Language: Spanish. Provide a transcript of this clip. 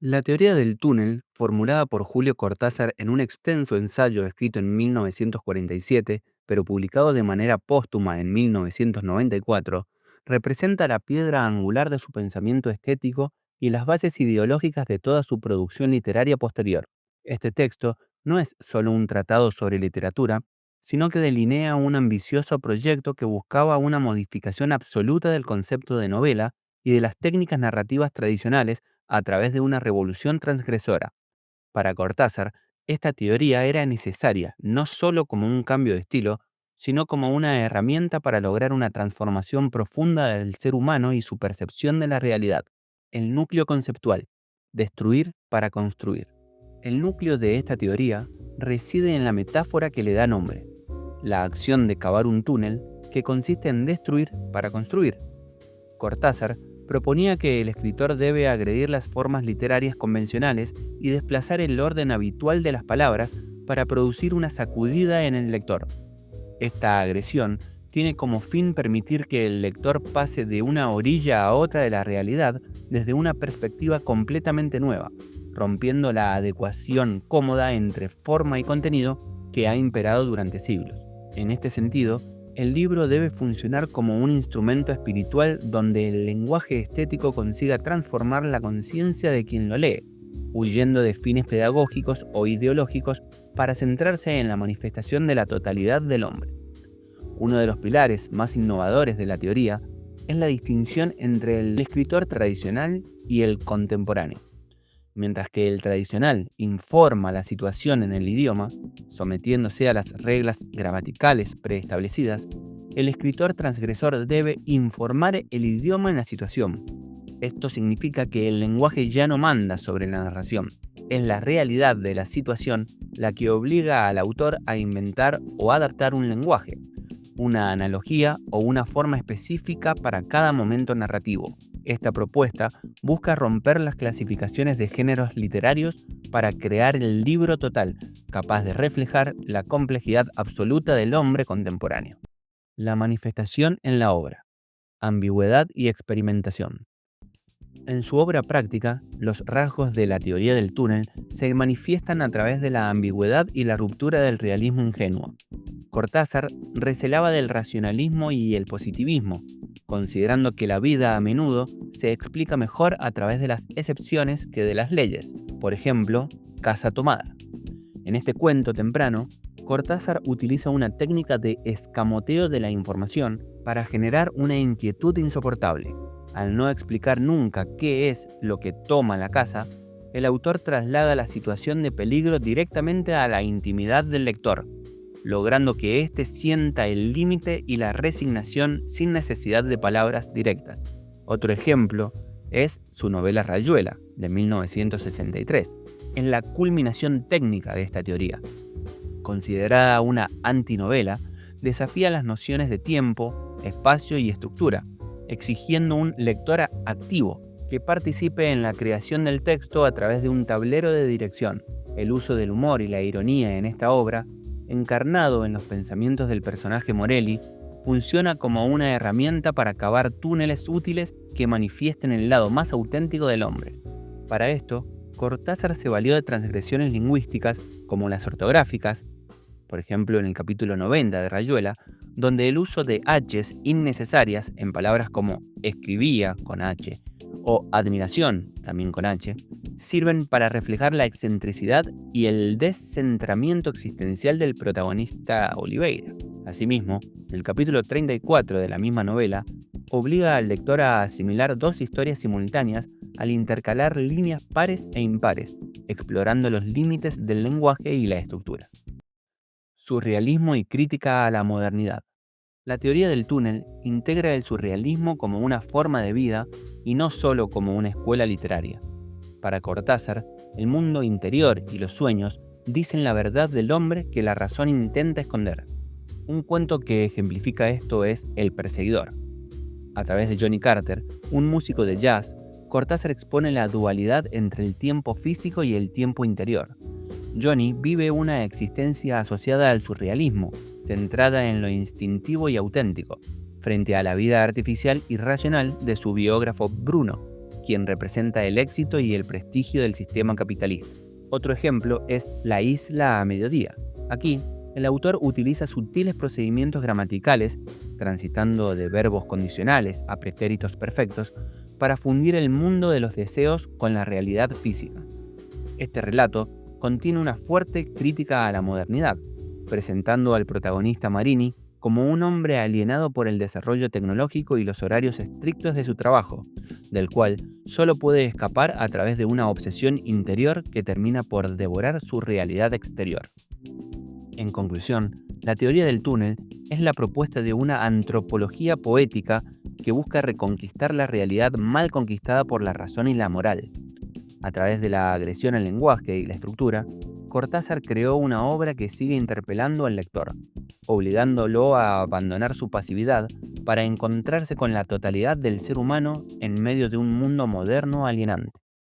La teoría del túnel, formulada por Julio Cortázar en un extenso ensayo escrito en 1947, pero publicado de manera póstuma en 1994, representa la piedra angular de su pensamiento estético y las bases ideológicas de toda su producción literaria posterior. Este texto no es solo un tratado sobre literatura, sino que delinea un ambicioso proyecto que buscaba una modificación absoluta del concepto de novela y de las técnicas narrativas tradicionales a través de una revolución transgresora. Para Cortázar, esta teoría era necesaria no solo como un cambio de estilo, sino como una herramienta para lograr una transformación profunda del ser humano y su percepción de la realidad. El núcleo conceptual: destruir para construir. El núcleo de esta teoría reside en la metáfora que le da nombre, la acción de cavar un túnel que consiste en destruir para construir. Cortázar proponía que el escritor debe agredir las formas literarias convencionales y desplazar el orden habitual de las palabras para producir una sacudida en el lector. Esta agresión tiene como fin permitir que el lector pase de una orilla a otra de la realidad desde una perspectiva completamente nueva, rompiendo la adecuación cómoda entre forma y contenido que ha imperado durante siglos. En este sentido, el libro debe funcionar como un instrumento espiritual donde el lenguaje estético consiga transformar la conciencia de quien lo lee, huyendo de fines pedagógicos o ideológicos para centrarse en la manifestación de la totalidad del hombre. Uno de los pilares más innovadores de la teoría es la distinción entre el escritor tradicional y el contemporáneo. Mientras que el tradicional informa la situación en el idioma, sometiéndose a las reglas gramaticales preestablecidas, el escritor transgresor debe informar el idioma en la situación. Esto significa que el lenguaje ya no manda sobre la narración. Es la realidad de la situación la que obliga al autor a inventar o adaptar un lenguaje, una analogía o una forma específica para cada momento narrativo. Esta propuesta busca romper las clasificaciones de géneros literarios para crear el libro total, capaz de reflejar la complejidad absoluta del hombre contemporáneo. La manifestación en la obra: ambigüedad y experimentación. En su obra práctica, los rasgos de la teoría del túnel se manifiestan a través de la ambigüedad y la ruptura del realismo ingenuo. Cortázar recelaba del racionalismo y el positivismo, considerando que la vida a menudo se explica mejor a través de las excepciones que de las leyes. Por ejemplo, Casa Tomada. En este cuento temprano, Cortázar utiliza una técnica de escamoteo de la información para generar una inquietud insoportable. Al no explicar nunca qué es lo que toma la casa, el autor traslada la situación de peligro directamente a la intimidad del lector, logrando que éste sienta el límite y la resignación sin necesidad de palabras directas. Otro ejemplo es su novela Rayuela, de 1963, en la culminación técnica de esta teoría. Considerada una antinovela, desafía las nociones de tiempo, espacio y estructura, exigiendo un lector activo que participe en la creación del texto a través de un tablero de dirección. El uso del humor y la ironía en esta obra, encarnado en los pensamientos del personaje Morelli, funciona como una herramienta para cavar túneles útiles que manifiesten el lado más auténtico del hombre. Para esto, Cortázar se valió de transgresiones lingüísticas como las ortográficas, por ejemplo en el capítulo 90 de Rayuela, donde el uso de h's innecesarias en palabras como escribía con h o admiración también con h, sirven para reflejar la excentricidad y el descentramiento existencial del protagonista Oliveira. Asimismo, el capítulo 34 de la misma novela obliga al lector a asimilar dos historias simultáneas al intercalar líneas pares e impares, explorando los límites del lenguaje y la estructura. Surrealismo y crítica a la modernidad. La teoría del túnel integra el surrealismo como una forma de vida y no solo como una escuela literaria. Para Cortázar, el mundo interior y los sueños dicen la verdad del hombre que la razón intenta esconder. Un cuento que ejemplifica esto es El perseguidor. A través de Johnny Carter, un músico de jazz, Cortázar expone la dualidad entre el tiempo físico y el tiempo interior. Johnny vive una existencia asociada al surrealismo, centrada en lo instintivo y auténtico, frente a la vida artificial y racional de su biógrafo Bruno. quien representa el éxito y el prestigio del sistema capitalista. Otro ejemplo es La isla a mediodía. Aquí, el autor utiliza sutiles procedimientos gramaticales, transitando de verbos condicionales a pretéritos perfectos, para fundir el mundo de los deseos con la realidad física. Este relato contiene una fuerte crítica a la modernidad, presentando al protagonista Marini como un hombre alienado por el desarrollo tecnológico y los horarios estrictos de su trabajo, del cual solo puede escapar a través de una obsesión interior que termina por devorar su realidad exterior. En conclusión, la teoría del túnel es la propuesta de una antropología poética que busca reconquistar la realidad mal conquistada por la razón y la moral. A través de la agresión al lenguaje y la estructura, Cortázar creó una obra que sigue interpelando al lector, obligándolo a abandonar su pasividad para encontrarse con la totalidad del ser humano en medio de un mundo moderno alienante.